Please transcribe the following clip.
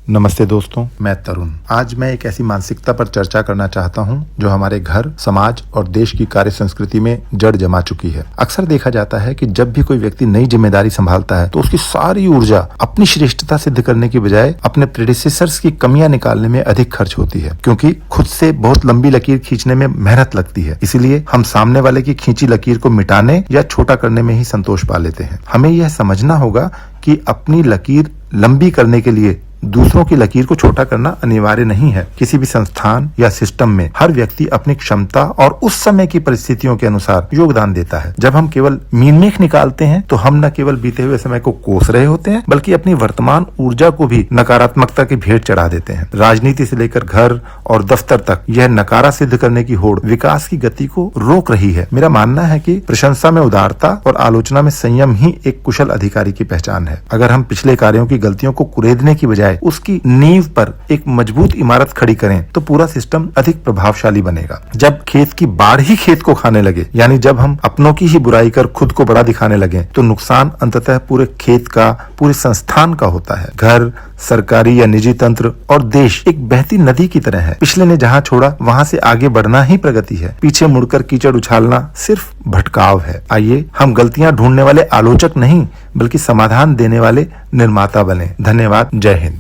नमस्ते दोस्तों, मैं तरुण। आज मैं एक ऐसी मानसिकता पर चर्चा करना चाहता हूं जो हमारे घर, समाज और देश की कार्य संस्कृति में जड़ जमा चुकी है। अक्सर देखा जाता है कि जब भी कोई व्यक्ति नई जिम्मेदारी संभालता है तो उसकी सारी ऊर्जा अपनी श्रेष्ठता सिद्ध करने की बजाय अपने प्रेडिसेसर्स की कमियां निकालने में अधिक खर्च होती है, क्योंकि खुद से बहुत लंबी लकीर खींचने में मेहनत लगती है। इसीलिए हम सामने वाले की खींची लकीर को मिटाने या छोटा करने में ही संतोष पा लेते हैं। हमें यह समझना होगा कि अपनी लकीर लंबी करने के लिए दूसरों की लकीर को छोटा करना अनिवार्य नहीं है। किसी भी संस्थान या सिस्टम में हर व्यक्ति अपनी क्षमता और उस समय की परिस्थितियों के अनुसार योगदान देता है। जब हम केवल मीन-मेख निकालते हैं तो हम न केवल बीते हुए समय को कोस रहे होते हैं, बल्कि अपनी वर्तमान ऊर्जा को भी नकारात्मकता की भेंट चढ़ा देते हैं। राजनीति से लेकर घर और दफ्तर तक यह नकारा सिद्ध करने की होड़ विकास की गति को रोक रही है। मेरा मानना है कि प्रशंसा में उदारता और आलोचना में संयम ही एक कुशल अधिकारी की पहचान है। अगर हम पिछले कार्यों की गलतियों को कुरेदने की बजाय उसकी नींव पर एक मजबूत इमारत खड़ी करें तो पूरा सिस्टम अधिक प्रभावशाली बनेगा। जब खेत की बाढ़ ही खेत को खाने लगे, यानी जब हम अपनों की ही बुराई कर खुद को बड़ा दिखाने लगे, तो नुकसान अंततः पूरे खेत का, पूरे संस्थान का होता है। घर, सरकारी या निजी तंत्र और देश एक बहती नदी की तरह है। पिछले ने जहां छोड़ा वहां से आगे बढ़ना ही प्रगति है। पीछे मुड़कर कीचड़ उछालना सिर्फ भटकाव है। आइए हम गलतियां ढूंढने वाले आलोचक नहीं, बल्कि समाधान देने वाले निर्माता बने। धन्यवाद। जय हिंद।